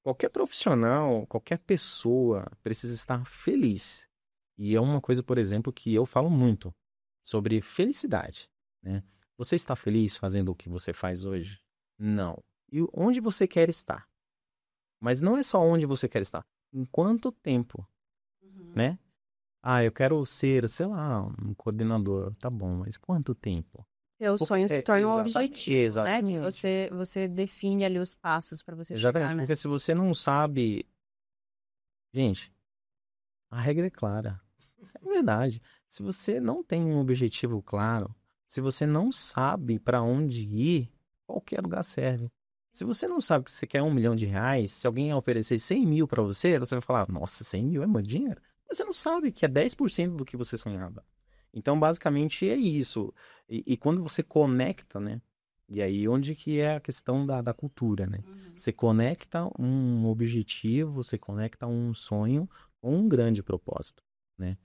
qualquer profissional, qualquer pessoa precisa estar feliz. E é uma coisa, por exemplo, que eu falo muito sobre felicidade, né? Você está feliz fazendo o que você faz hoje? Não. E onde você quer estar? Mas não é só onde você quer estar. Em quanto tempo, Uhum. né? Ah, eu quero ser, sei lá, um coordenador. Tá bom, mas quanto tempo? Teu sonho se torna um Exatamente, objetivo, né? Que exatamente. você define ali os passos para você Exatamente, chegar, né? porque se você não sabe, gente, a regra é clara. É verdade. Se você não tem um objetivo claro, se você não sabe para onde ir, qualquer lugar serve. Se você não sabe que você quer R$ 1 milhão, se alguém oferecer 100 mil para você, você vai falar, nossa, 100 mil é muito dinheiro. Mas você não sabe que é 10% do que você sonhava. Então, basicamente, é isso. E quando você conecta, né? E aí, onde que é a questão da cultura, né? Uhum. Você conecta um objetivo, você conecta um sonho com um grande propósito, né?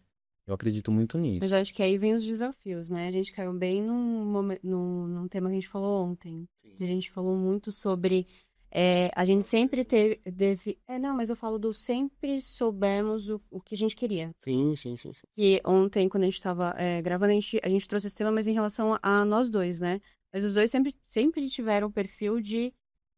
Eu acredito muito Mas nisso. eu acho que aí vem os desafios, né? A gente caiu bem num tema que a gente falou ontem. Sim. Que a gente falou muito sobre a gente sempre teve. Não, mas eu falo do sempre soubemos o que a gente queria. Sim, sim, sim, sim. Que ontem, quando a gente tava gravando, a gente trouxe esse tema, mas em relação a nós dois, né? Mas os dois sempre tiveram o perfil de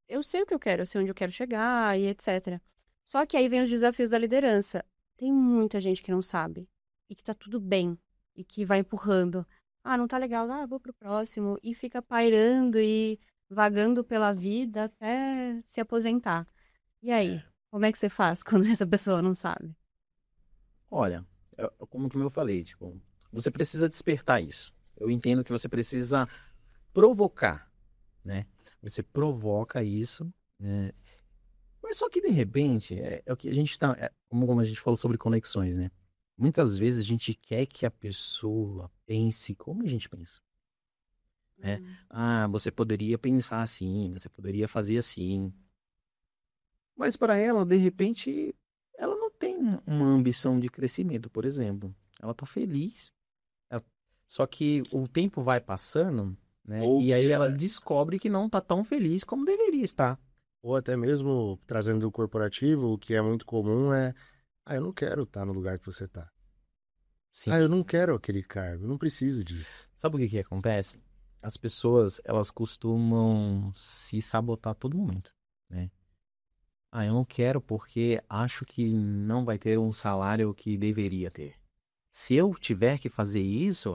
eu sei o que eu quero, eu sei onde eu quero chegar e etc. Só que aí vem os desafios da liderança. Tem muita gente que não sabe e que tá tudo bem e que vai empurrando. Ah, não tá legal, vou pro próximo e fica pairando e vagando pela vida até se aposentar. E aí, como é que você faz quando essa pessoa não sabe? Olha, como eu falei, tipo, você precisa despertar isso. Eu entendo que você precisa provocar, né? Você provoca isso, né? Mas só que de repente, é o que a gente tá, como a gente falou sobre conexões, né? Muitas vezes a gente quer que a pessoa pense como a gente pensa, né? Uhum. Ah, você poderia pensar assim, você poderia fazer assim. Mas para ela, de repente, ela não tem uma ambição de crescimento, por exemplo. Ela tá feliz. Ela- Só que o tempo vai passando, né? Ou, E aí ela descobre que não tá tão feliz como deveria estar. ou até mesmo trazendo do corporativo, o que é muito comum é, eu não quero estar no lugar que você tá. Sim. Eu não quero aquele cargo, eu não preciso disso. Sabe o que que acontece? As pessoas, elas costumam se sabotar a todo momento, né? Ah, eu não quero porque acho que não vai ter um salário que deveria ter. Se eu tiver que fazer isso,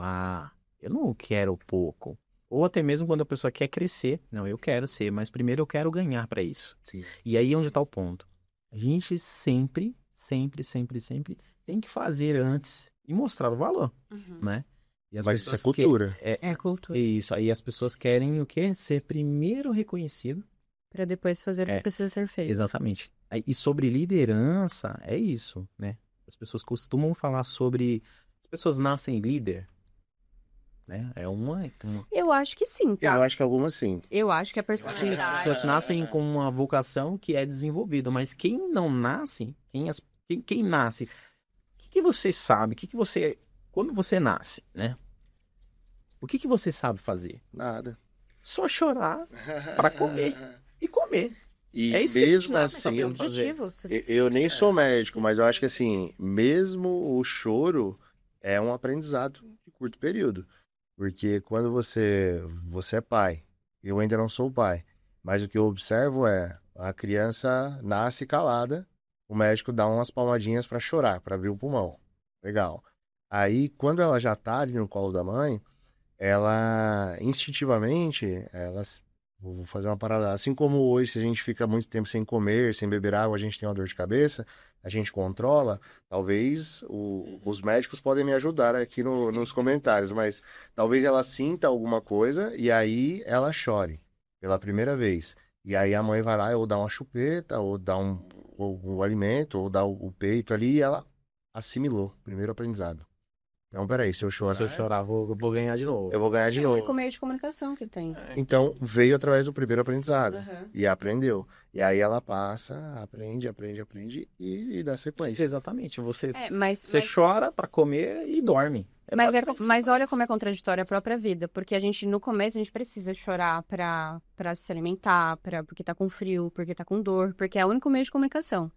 eu não quero pouco. Ou até mesmo quando a pessoa quer crescer. Não, eu quero ser, mas primeiro eu quero ganhar para isso. Sim. E aí é onde está o ponto. A gente sempre, sempre, sempre, sempre tem que fazer antes e mostrar o valor, Uhum. né? E as Mas isso é pessoas que cultura. É é cultura. isso. Aí as pessoas querem o quê? Ser primeiro reconhecido. Pra depois fazer o que É, precisa ser feito. exatamente. E sobre liderança, é isso, né? As pessoas costumam falar sobre. As pessoas nascem líder, né? É uma... Eu acho que sim, Eu tá? acho que algumas sim. Eu acho que a Sim, as pessoas personalidade. nascem com uma vocação que é desenvolvida, mas quem não nasce, quem nasce, o que você sabe? Quando você nasce, né? O que você sabe fazer? Nada. Só chorar para comer e comer. É E isso que a gente mesmo nasce Mas só tem um sabendo fazer. objetivo. eu nem sou Sabe o médico, objetivo mas eu que acho que você assim, mesmo o choro é um aprendizado de curto período. Porque quando você é pai, eu ainda não sou pai, mas o que eu observo é a criança nasce calada, o médico dá umas palmadinhas para chorar, para abrir o pulmão. Legal. Aí, quando ela já tá ali no colo da mãe, ela instintivamente, vou fazer uma parada, assim como hoje, se a gente fica muito tempo sem comer, sem beber água, a gente tem uma dor de cabeça, a gente controla, talvez os médicos podem me ajudar aqui nos comentários, mas talvez ela sinta alguma coisa e aí ela chore pela primeira vez. E aí a mãe vai lá ou dá uma chupeta, ou dá o alimento, ou dá o peito ali e ela assimilou, primeiro aprendizado. Então, peraí, se eu chorar, Se eu chorar, vou ganhar de novo. eu vou ganhar de É o novo. único meio de comunicação que tem. Então, veio através do primeiro aprendizado. Aham. E aprendeu. E aí ela passa, aprende e dá sequência. Exatamente. Você Mas chora pra comer e dorme. mas olha como é contraditória a própria vida, porque a gente, no começo, a gente precisa chorar pra se alimentar, porque tá com frio, porque tá com dor, porque é o único meio de comunicação.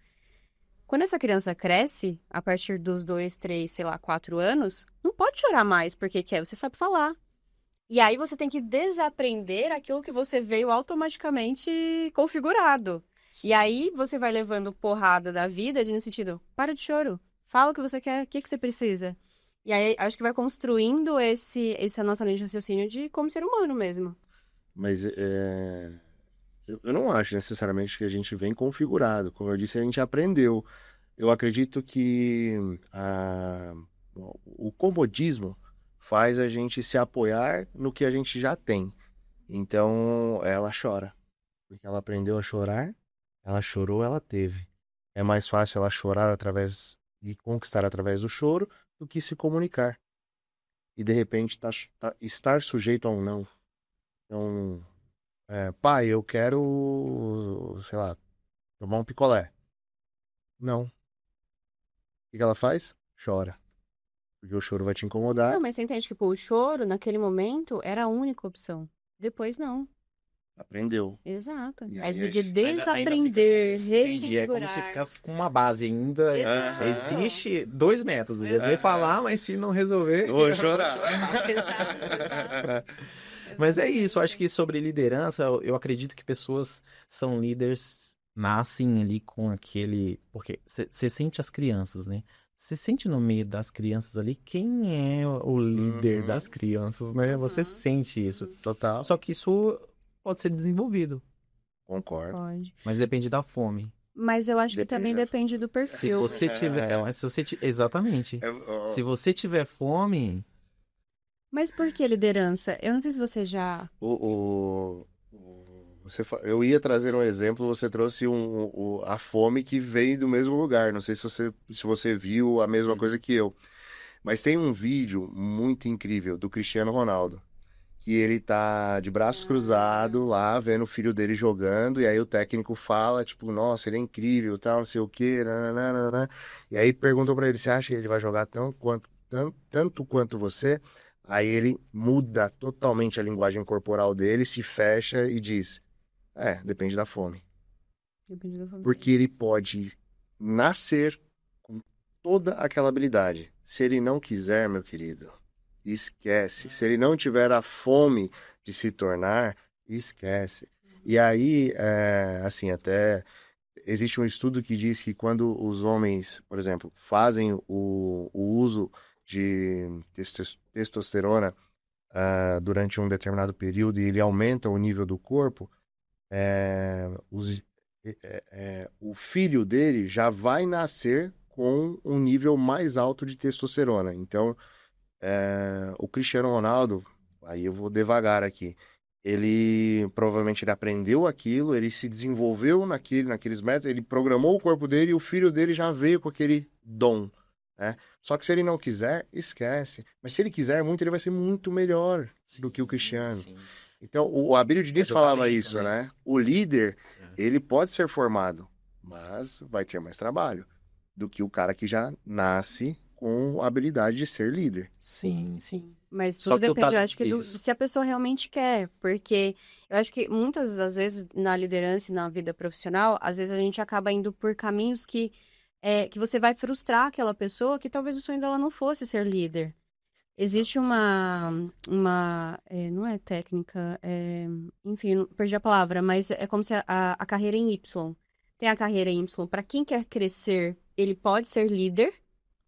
Quando essa criança cresce, a partir dos 2, 3, sei lá, 4 anos, não pode chorar mais porque quer, você sabe falar. E aí você tem que desaprender aquilo que você veio automaticamente configurado. E aí você vai levando porrada da vida no sentido, para de choro, fala o que você quer, o que você precisa. E aí acho que vai construindo essa nossa linha de raciocínio de como ser humano mesmo. Mas eu não acho necessariamente que a gente vem configurado. Como eu disse, a gente aprendeu. Eu acredito que o comodismo faz a gente se apoiar no que a gente já tem. Então, ela chora. Porque ela aprendeu a chorar, ela chorou, ela teve. É mais fácil ela chorar através e conquistar através do choro do que se comunicar. E, de repente, estar sujeito a um não. Então, pai, eu quero, sei lá, tomar um picolé. Não. O que ela faz? Chora. Porque o choro vai te incomodar. Não, mas você entende que, pô, o choro, naquele momento, era a única opção. Depois, não. Aprendeu. Exato. E Mas aí, de ainda desaprender, Entendi. É como se reconfigurar. ficasse com uma base ainda. Exato. Existe 2 métodos. Quer dizer, falar, mas se não resolver. Eu vou chorar. Mas é isso, eu acho que sobre liderança, eu acredito que pessoas são líderes, nascem ali com aquele. Porque você sente as crianças, né? Você sente no meio das crianças ali quem é o líder Uhum. das crianças, né? Você Uhum. sente isso. Total. Só que isso pode ser desenvolvido, Concordo. Pode. mas depende da fome. Mas eu acho que Depende. também depende do Se perfil. você tiver. Exatamente. Se você tiver fome. Mas por que liderança? Eu não sei se você já... Eu ia trazer um exemplo, você trouxe a fome que veio do mesmo lugar. Não sei se você viu a mesma coisa que eu. Mas tem um vídeo muito incrível do Cristiano Ronaldo. Que ele tá de braços cruzados lá, vendo o filho dele jogando. E aí o técnico fala, tipo, nossa, ele é incrível, tal, não sei o quê. Nananana. E aí perguntam pra ele, você acha que ele vai jogar tanto quanto você? Aí ele muda totalmente a linguagem corporal dele, se fecha e diz... depende da fome. Depende do perfil. Porque ele pode nascer com toda aquela habilidade. Se ele não quiser, meu querido, esquece. Se ele não tiver a fome de se tornar, esquece. E aí, assim, até existe um estudo que diz que quando os homens, por exemplo, fazem o uso de testosterona durante um determinado período e ele aumenta o nível do corpo, o filho dele já vai nascer com um nível mais alto de testosterona. Então, o Cristiano Ronaldo, aí eu vou devagar aqui, ele provavelmente ele aprendeu aquilo, ele se desenvolveu naqueles métodos, ele programou o corpo dele e o filho dele já veio com aquele dom, né? Só que se ele não quiser, esquece. Mas se ele quiser muito, ele vai ser muito melhor do que o Cristiano. Sim. Então, o Abílio Diniz falava isso, né? né? O líder, ele pode ser formado, mas vai ter mais trabalho do que o cara que já nasce com a habilidade de ser líder. Sim, sim. Mas Só tudo que eu depende, tá- eu acho que isso. se a pessoa realmente quer, porque eu acho que muitas das vezes na liderança e na vida profissional, às vezes a gente acaba indo por caminhos que você vai frustrar aquela pessoa que talvez o sonho dela não fosse ser líder. Existe não é técnica, enfim, perdi a palavra, mas é como se a carreira em Y. Tem a carreira em Y, para quem quer crescer, ele pode ser líder,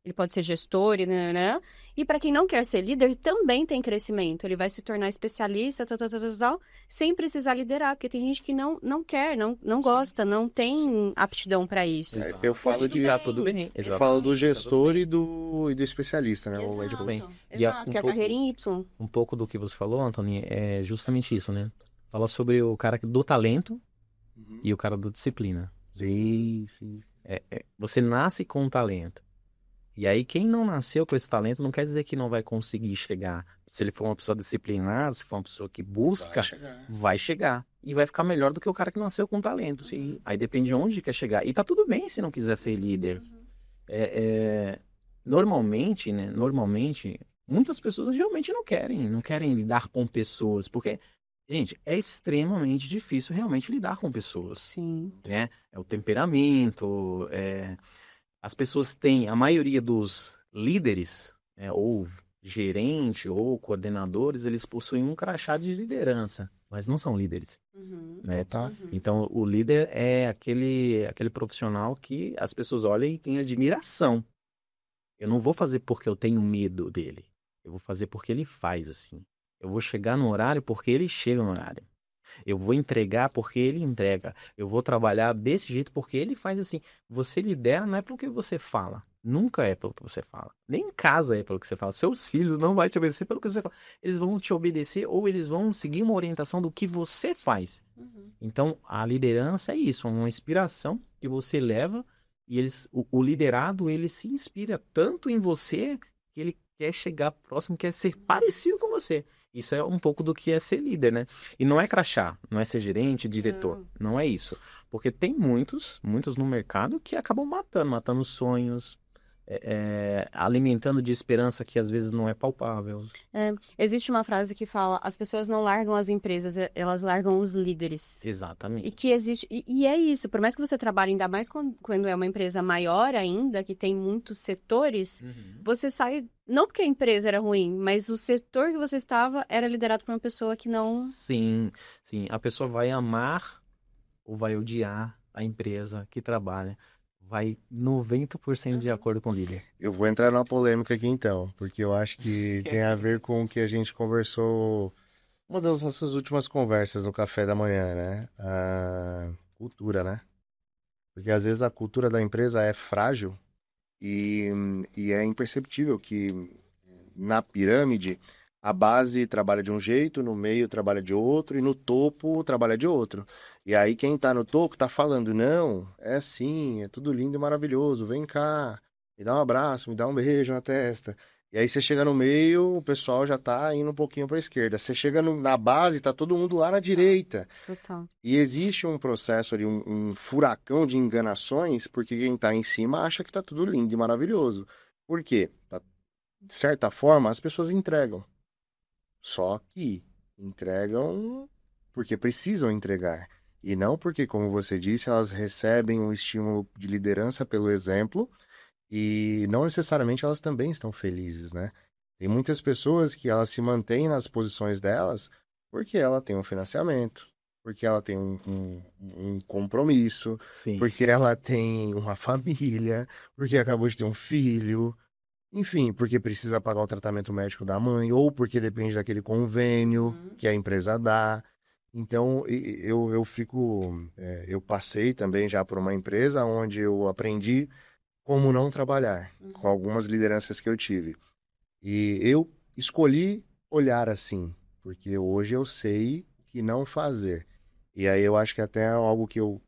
ele pode ser gestor, né? E para quem não quer ser líder, também tem crescimento. Ele vai se tornar especialista, tal, sem precisar liderar, porque tem gente que não quer, não gosta, não tem aptidão para isso. Eu falo de tudo bem. eu falo do gestor e do especialista, né? O médico. bem. Exato, E um que é a pouco- carreira em Y. Um pouco do que você falou, Antônio, é justamente isso, né? Fala sobre o cara do talento e o cara do disciplina. Sim, sim. Você nasce com um talento. E aí, quem não nasceu com esse talento não quer dizer que não vai conseguir chegar. Se ele for uma pessoa disciplinada, se for uma pessoa que busca, vai chegar. E vai ficar melhor do que o cara que nasceu com talento. Sim. Aí depende de onde quer chegar. E tá tudo bem se não quiser ser líder. Normalmente, né? Normalmente, muitas pessoas realmente não querem lidar com pessoas. Porque, gente, é extremamente difícil realmente lidar com pessoas. Sim. Né? É o temperamento, as pessoas têm, a maioria dos líderes, ou gerente, ou coordenadores, eles possuem um crachá de liderança, mas não são líderes. Né? Tá. Então, o líder é aquele profissional que as pessoas olham e têm admiração. Eu não vou fazer porque eu tenho medo dele. Eu vou fazer porque ele faz assim. Eu vou chegar no horário porque ele chega no horário. Eu vou entregar porque ele entrega. Eu vou trabalhar desse jeito porque ele faz assim. Você lidera não é pelo que você fala. Nunca é pelo que você fala. Nem em casa é pelo que você fala. Seus filhos não vão te obedecer pelo que você fala. Eles vão te obedecer ou eles vão seguir uma orientação do que você faz. Então, a liderança é isso. Uma inspiração que você leva e o liderado, ele se inspira tanto em você que ele quer chegar próximo, quer ser parecido com você. Isso é um pouco do que é ser líder, né? E não é crachá, não é ser gerente, diretor. Não é isso. Porque tem muitos no mercado que acabam matando sonhos, alimentando de esperança que às vezes não é palpável. Existe uma frase que fala, as pessoas não largam as empresas, elas largam os líderes. Exatamente. E que existe, e é isso, por mais que você trabalhe, ainda mais quando é uma empresa maior ainda, que tem muitos setores, você sai, não porque a empresa era ruim, mas o setor que você estava era liderado por uma pessoa que não... Sim. A pessoa vai amar ou vai odiar a empresa que trabalha. Vai 90% de acordo com o líder. Eu vou entrar numa polêmica aqui então, porque eu acho que tem a ver com o que a gente conversou, uma das nossas últimas conversas no café da manhã, né? A cultura, né? Porque às vezes a cultura da empresa é frágil e é imperceptível que na pirâmide a base trabalha de um jeito, no meio trabalha de outro e no topo trabalha de outro. E aí quem tá no topo tá falando, não, é assim, é tudo lindo e maravilhoso, vem cá, me dá um abraço, me dá um beijo na testa. E aí você chega no meio, o pessoal já tá indo um pouquinho pra esquerda. Você chega na base, tá todo mundo lá na direita. Total. E existe um processo ali, um furacão de enganações, porque quem tá em cima acha que tá tudo lindo e maravilhoso. Por quê? De certa forma, as pessoas entregam. Só que entregam porque precisam entregar. E não porque, como você disse, elas recebem um estímulo de liderança pelo exemplo e não necessariamente elas também estão felizes, né? Tem muitas pessoas que elas se mantêm nas posições delas porque ela tem um financiamento, porque ela tem um compromisso, Sim. porque ela tem uma família, porque acabou de ter um filho. Enfim, porque precisa pagar o tratamento médico da mãe, ou porque depende daquele convênio que a empresa dá. Então, eu eu passei também já por uma empresa onde eu aprendi como não trabalhar, com algumas lideranças que eu tive. E eu escolhi olhar assim, porque hoje eu sei o que não fazer. E aí eu acho que até é algo que eu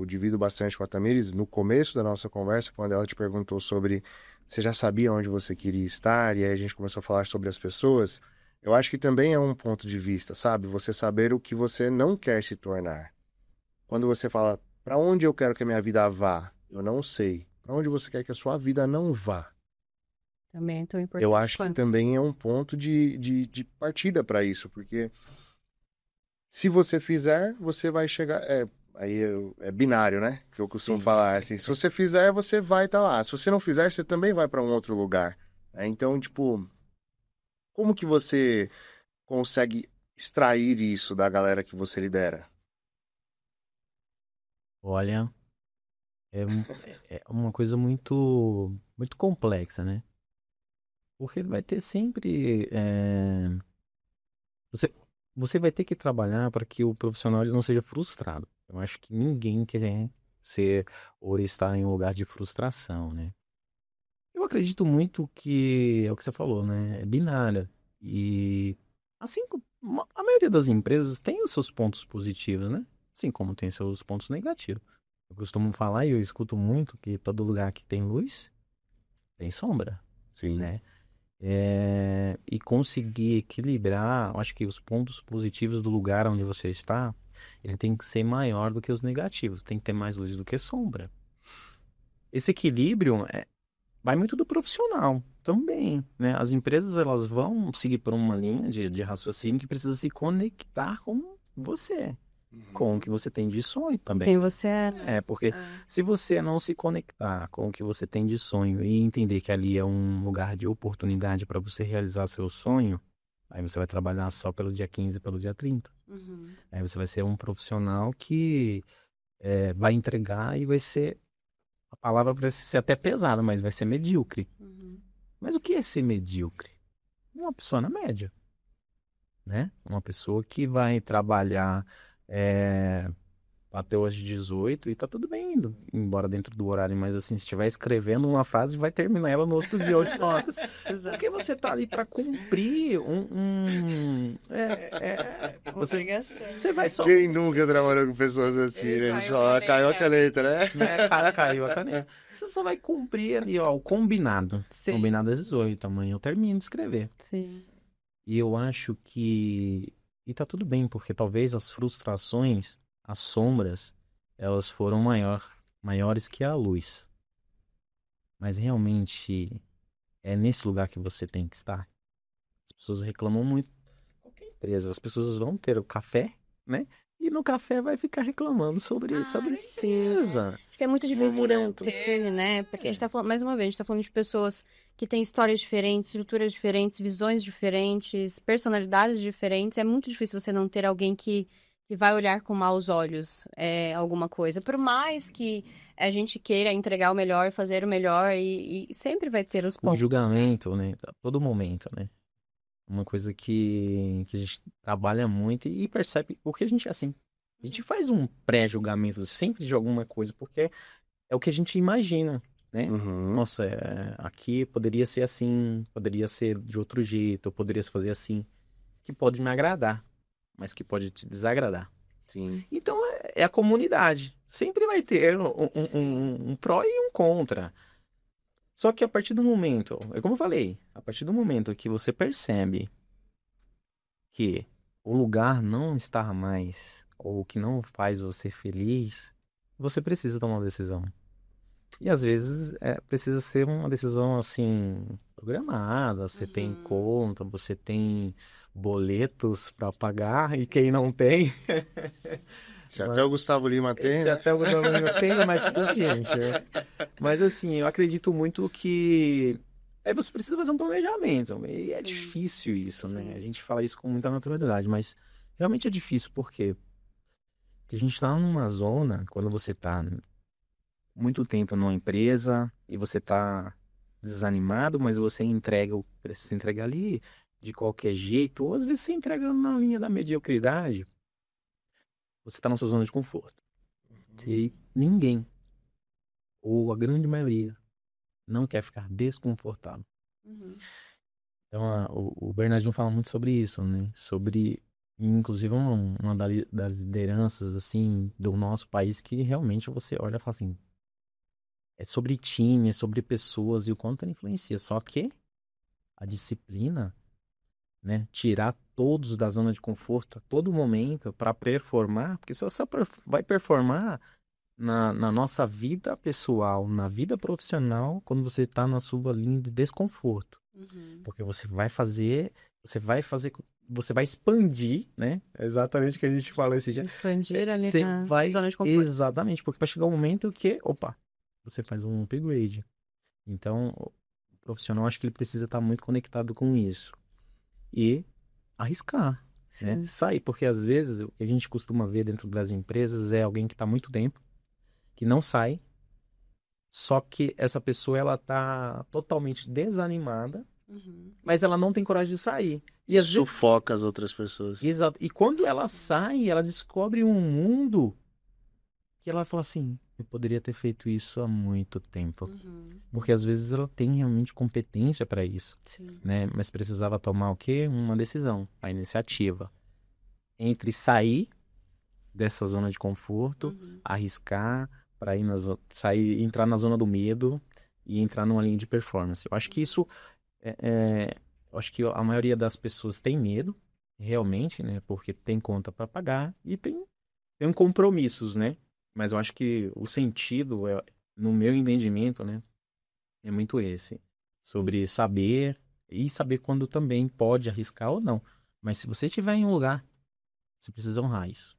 divido bastante com a Tamires, no começo da nossa conversa, quando ela te perguntou sobre você já sabia onde você queria estar, e aí a gente começou a falar sobre as pessoas, eu acho que também é um ponto de vista, sabe? Você saber o que você não quer se tornar. Quando você fala, para onde eu quero que a minha vida vá? Eu não sei. Para onde você quer que a sua vida não vá? Também é tão importante Eu acho que quanto. também é um ponto de partida para isso, porque se você fizer, você vai chegar. É binário, né? Que eu costumo falar assim. Se você fizer, você vai estar lá. Se você não fizer, você também vai para um outro lugar. Então, tipo, como que você consegue extrair isso da galera que você lidera? Olha, é uma coisa muito, muito complexa, né? Porque vai ter sempre... Você vai ter que trabalhar para que o profissional ele não seja frustrado. Eu acho que ninguém quer ser ou estar em um lugar de frustração, né? Eu acredito muito que é o que você falou, né? É binária. E assim como a maioria das empresas tem os seus pontos positivos, né? Assim como tem seus pontos negativos. Eu costumo falar e eu escuto muito que todo lugar que tem luz tem sombra, Sim. né? E conseguir equilibrar, eu acho que os pontos positivos do lugar onde você está, ele tem que ser maior do que os negativos, tem que ter mais luz do que sombra. Esse equilíbrio vai muito do profissional também, né? As empresas, elas vão seguir por uma linha de raciocínio que precisa se conectar com você, com o que você tem de sonho também. Quem você é, né? Porque se você não se conectar com o que você tem de sonho e entender que ali é um lugar de oportunidade para você realizar seu sonho, aí você vai trabalhar só pelo dia 15, pelo dia 30. Uhum. Aí você vai ser um profissional que vai entregar e vai ser, a palavra parece ser até pesada, mas vai ser medíocre. Uhum. Mas o que é ser medíocre? Uma pessoa na média, né? Uma pessoa que vai trabalhar até hoje 18 e tá tudo bem indo embora dentro do horário, mas assim, se estiver escrevendo uma frase, vai terminar ela nos outros de 8 horas. Porque você tá ali para cumprir você vai só... Quem nunca trabalhou com pessoas assim, né? Caiu a caneta, né? Caiu a caneta. Você só vai cumprir ali, ó, o combinado. Sim. Combinado às 18, amanhã eu termino de escrever. Sim. E eu acho que... E tá tudo bem, porque talvez as frustrações, as sombras, elas foram maiores que a luz. Mas realmente é nesse lugar que você tem que estar. As pessoas reclamam muito. Qualquer empresa, as pessoas vão ter o café, né? E no café vai ficar reclamando sobre a empresa. Acho que é muito difícil não ter, né? Porque a gente tá falando, mais uma vez, a gente tá falando de pessoas que têm histórias diferentes, estruturas diferentes, visões diferentes, personalidades diferentes. É muito difícil você não ter alguém que vai olhar com maus olhos alguma coisa. Por mais que a gente queira entregar o melhor, fazer o melhor, e sempre vai ter os pontos. O julgamento, né? A todo momento, né? Uma coisa que a gente trabalha muito e percebe, porque a gente, assim, a gente faz um pré-julgamento sempre de alguma coisa, porque é o que a gente imagina, né? Uhum. Nossa, aqui poderia ser assim, poderia ser de outro jeito, eu poderia fazer assim, que pode me agradar, mas que pode te desagradar. Sim. Então, é a comunidade. Sempre vai ter um pró e um contra. Só que a partir do momento, é como eu falei, a partir do momento que você percebe que o lugar não está mais, ou que não faz você feliz, você precisa tomar uma decisão. E às vezes precisa ser uma decisão assim, programada, você tem conta, você tem boletos para pagar, e quem não tem... Se até o Gustavo Lima tem, Se né? até o Gustavo Lima tem, é mais que gente, né? Mas assim, eu acredito muito que você precisa fazer um planejamento. E é difícil isso, né? A gente fala isso com muita naturalidade, mas realmente é difícil. Por quê? Porque a gente está numa zona, quando você está muito tempo numa empresa e você está desanimado, mas você precisa entregar ali de qualquer jeito, ou às vezes você entrega na linha da mediocridade, você está na sua zona de conforto. E ninguém, ou a grande maioria, não quer ficar desconfortável. Então, o Bernardinho fala muito sobre isso, né? Sobre, inclusive, uma das lideranças, assim, do nosso país, que realmente você olha e fala assim, é sobre time, é sobre pessoas e o quanto ela influencia. Só que a disciplina, né? Tirar todos da zona de conforto a todo momento para performar, porque se você vai performar na nossa vida pessoal, na vida profissional, quando você está na sua linha de desconforto. Porque você vai expandir, né? É exatamente o que a gente falou esse dia. Expandir ali Você na vai, zona de conforto. exatamente, porque vai chegar um momento que, você faz um upgrade. Então, o profissional, acho que ele precisa estar muito conectado com isso. E arriscar, né? Sair, porque às vezes o que a gente costuma ver dentro das empresas é alguém que está há muito tempo, que não sai, só que essa pessoa ela tá totalmente desanimada, mas ela não tem coragem de sair. E às vezes Sufoca as outras pessoas. Exato. E quando ela sai, ela descobre um mundo que ela fala assim, eu poderia ter feito isso há muito tempo. Porque às vezes ela tem realmente competência para isso, né? Mas precisava tomar o quê? Uma decisão, a iniciativa. Entre sair dessa zona de conforto, arriscar para entrar na zona do medo e entrar numa linha de performance. Eu acho que isso eu acho que a maioria das pessoas tem medo, realmente, né? Porque tem conta para pagar e tem compromissos, né? Mas eu acho que o sentido, no meu entendimento, né? É muito esse. Sobre saber e saber quando também pode arriscar ou não. Mas se você estiver em um lugar, você precisa honrar isso.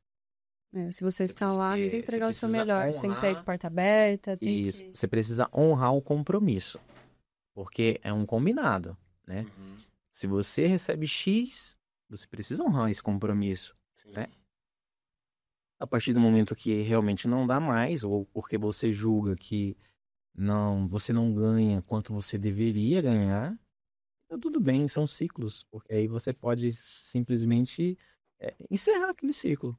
Se você Você está lá, você tem que você entregar o seu precisa melhor. Você tem que sair de honrar porta aberta, tem e que... você precisa honrar o compromisso. Porque é um combinado, né? Uhum. Se você recebe X, você precisa honrar esse compromisso, Sim. né? A partir do momento que realmente não dá mais, ou porque você julga que você não ganha quanto você deveria ganhar, então tudo bem, são ciclos, porque aí você pode simplesmente encerrar aquele ciclo.